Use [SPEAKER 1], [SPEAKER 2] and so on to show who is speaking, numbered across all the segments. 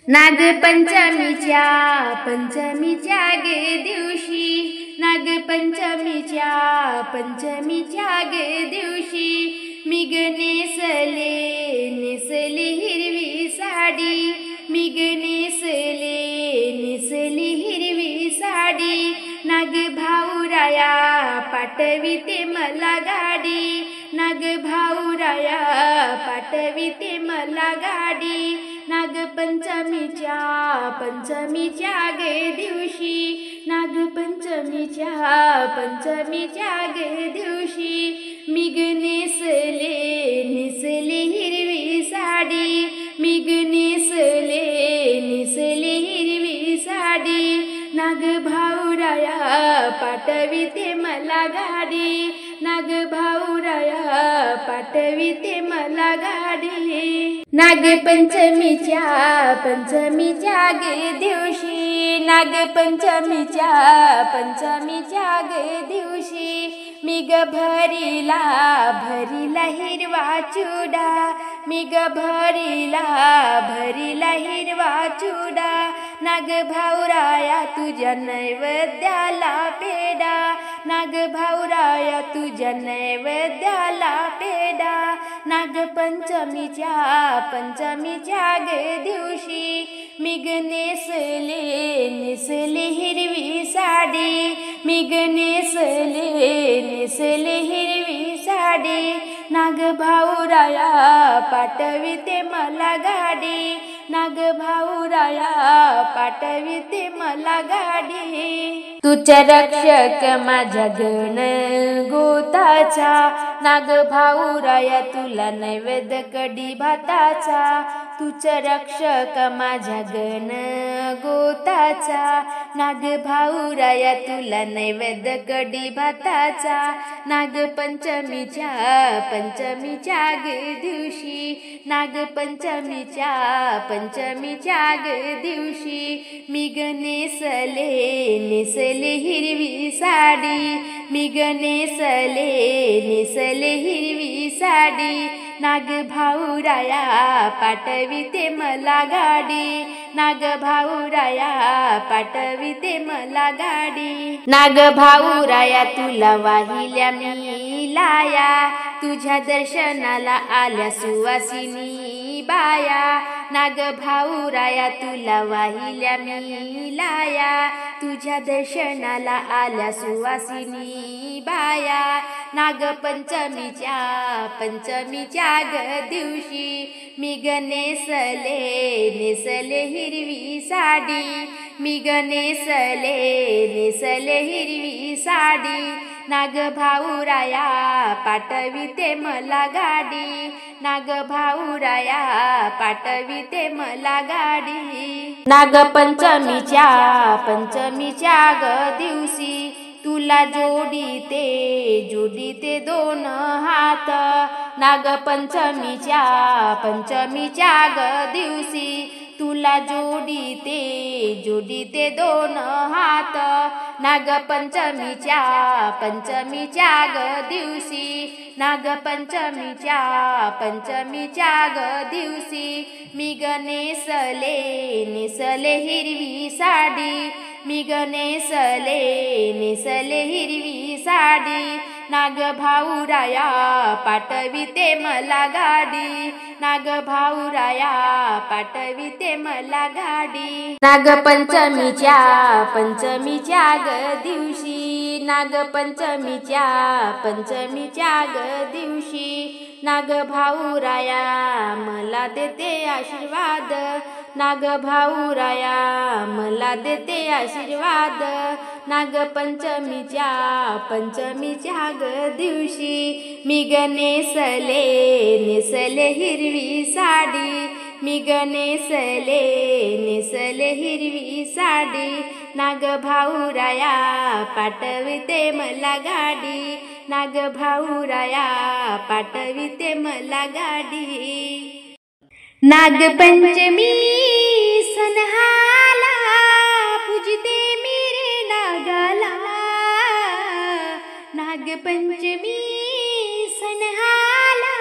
[SPEAKER 1] नागपंचमीच्या गे दिवशी, नागपंचमीच्या गे दिवशी, मी ग नेसले हिरवी साडी, मी ग नेसले हिरवी साडी, नाग भाऊराया पाठविते मला गाडी, नाग भाऊराया पाठविते मला गाडी, नागपंचमीच्या गे दिवशी, नागपंचमीच्या गे दिवशी, मी ग नेसले हिरवी साडी, मी ग नेसले हिरवी साडी, नाग भाऊराया पाठविते मला गाडी, नाग भाऊराया पाठविते मला गाडी, नागपंचमीच्या गे दिवशी, नागपंचमीच्या गे दिवशी, मी ग भरीला हिरवा चुडा, मी ग भरीला हिरवा चुडा, नाग भाऊराया तुझ्या नैवेद्याला पेडा, नाग भाऊराया तुझ्या नैवेद्याला पेडा, नागपंचमीच्या गे दिवशी, मी ग नेसले हिरवी साडी, मी ग नेसले हिरवी साडी, नाग भाऊराया पाठविते मला गाडी, नाग भाऊराया पाठविते मला गाडी, तुझ्या रक्षक माझ्या गण गोताचा, नाग भाऊराया तुला नैवेद्य कढी भाताचा, तुझ्या रक्षक माझ्या गण गोताचा, नाग भाऊराया तुला नैवेद्य कढी भाताचा, नागपंचमीच्या गे दिवशी, नागपंचमीच्या गे दिवशी, मी ग नेसले हिरवी साडी, मी ग नेसले हिरवी साडी, नाग भाऊराया पाठविते मला गाडी, नाग भाऊराया पाठविते मला गाडी, नाग भाऊराया तुला वाहिल्या मी लाया, तुझ्या दर्शनाला आल्या सुवासिनी बाया, नाग भाऊराया तुला वाहिल्या मी लाया, तुझ्या दर्शनाला आल्या सुवासिनी बाया, नागपंचमीच्या ग दिवशी, मी ग नेसले हिरवी साडी, मी ग नेसले हिरवी साडी, नाग भाऊराया पाठविते मला गाडी, नाग भाऊराया पाठविते मला गाडी, नागपंचमीच्या ग दिवशी, तुला जोडीते दोन हात, नागपंचमीच्या ग दिवशी, तुला जोडीते दोन हात, नागपंचमीच्या ग दिवशी, नागपंचमीच्या ग दिवशी, मी ग नेसले हिरवी साडी, मी ग नेसले हिरवी साडी, नाग भाऊराया पाठविते मला गाडी, नाग भाऊराया पाठविते मला गाडी, नागपंचमीच्या ग दिवशी, नागपंचमीच्या ग दिवशी, नाग भाऊराया मला देते आशीर्वाद, नाग भाऊराया मला देते आशीर्वाद, नागपंचमीच्या ग दिवशी, मी ग नेसले हिरवी साडी, मी ग नेसले हिरवी साडी, नाग भाऊराया पाठविते मला गाडी, नाग भाऊराया पाठविते मला गाडी, नागपंचमी सण हाला पूजते मेरे नागाला, नागपंचमी सण हाला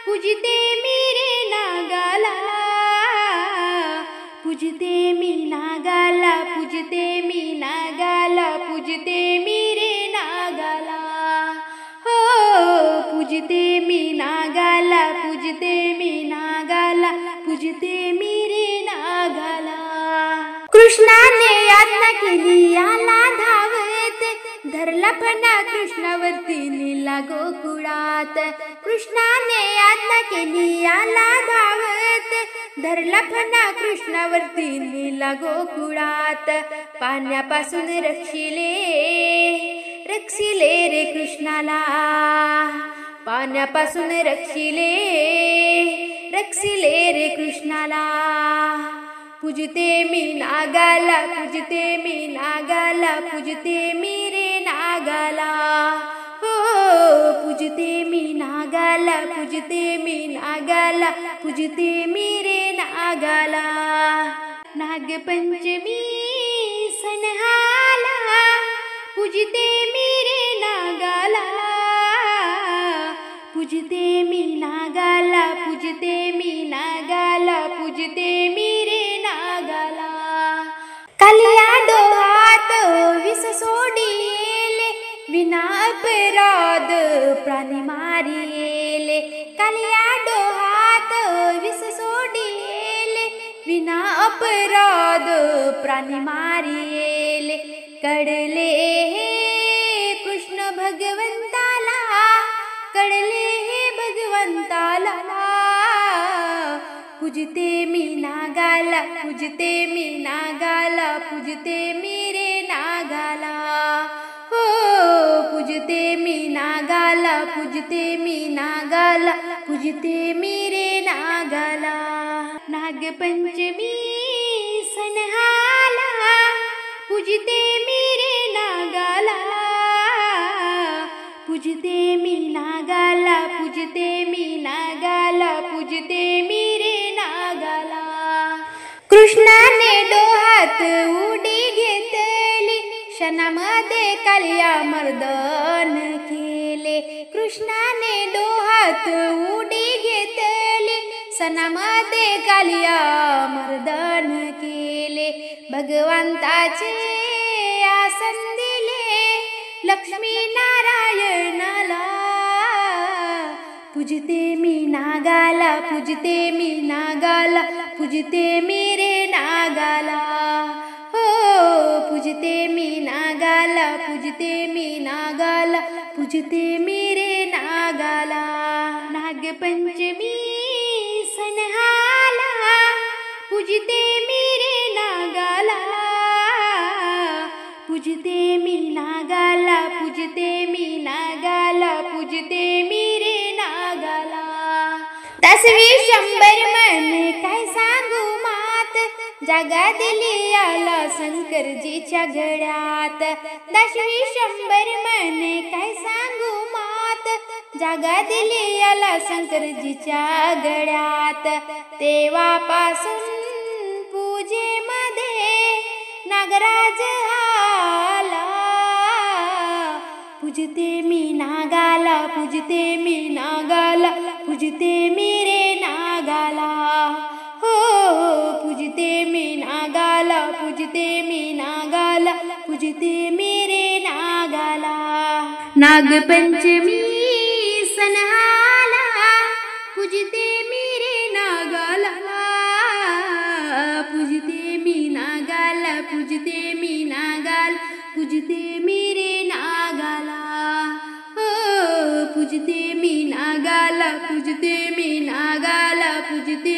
[SPEAKER 1] पूजते मेरे नागाला, पूजते मी नागाला, पूजते मी नागाला, पूजते मी रे नागाला. हो पूजते मी नागाला, पूजते मी नागाला, पूजते मी रे नागाला. कृष्णाने यातना केली याला धावत, धरला फणा कृष्णावरती नेला गोकुळात. कृष्णाने यातना केली याला धावत, धरला फणा कृष्णावरती नेला गोकुळात. पाण्यापासून रक्षिले रक्षिले रे कृष्णाला, पाण्यापासून रक्षिले रक्षिले रे कृष्णाला. पूजते मी नागाला, पूजते मी नागाला, पूजते मी रे नागाला. हो पूजते मी नागाला, पूजते मी नागाला, पूजते मी रे नागाला. नागपंचमी सण आला, पूजते मी रे नागाला. पूजते मी नागाला, पूजते मी नागाला, पूजते मी रे नागाला. कालिया डोहात विष सोडिले, विना अपराध प्राणी मारिले. कालिया डोहात विष सोडिले, विना अपराध प्राणी मारिले. कळले हे कृष्ण भगवंताला, कळले हे भगवंताला. पूजते मी नागाला, पूजते मी नागाला, पूजते मी रे नागाला. हो पूजते मी नागाला, पूजते मी नागाला, पूजते मी रे नागाला. नागपंचमी सण आला, पूजते मी रे नागाला. पूजते मी नागाला, पूजते मी नागाला, पूजते मी रे नागाला. कृष्णाने डोहात उडी घेतली, क्षणामध्ये कालिया मर्दन केले. कृष्णाने डोहात उडी घेतली, क्षणामध्ये कालिया मर्दन केले. भगवंताचे आसन दिले लक्ष्मी नारायणाला. पूजते मी नागाला, पूजते मी नागाला, पूजते मी रे नागाला. हो पूजते मी नागाला, पूजते मी नागाला, पूजते मी रे नागाला. नागपंचमी सण आला, पूजते मी रे नागाला. पूजते मी नागाला, पूजते मी नागाला, पूजते मी रे नागाला. 10वी शंभर मन काय सांगू मात, जागा दिली याला शंकरजीच्या गळ्यात. 10वी शंभर मन काय सांगू मात, जागा दिली याला शंकरजीच्या गळ्यात. तेव्हापासून पूजेमध्ये नागराज आला. पूजते मी नागाला, पूजते मी नागाला, पूजते मी रे नागाला. हो पूजते मी नागाला, पूजते मी नागाला, पूजते मी रे नागाला. नागपंचमी सण आला, पूजते मी रे नागाला. पूजते मी नागाला, पूजते मी नागाला, पूजते मी रे नागाला. हो पूजते मी नागाला, पूजते मी नागाला, पूजते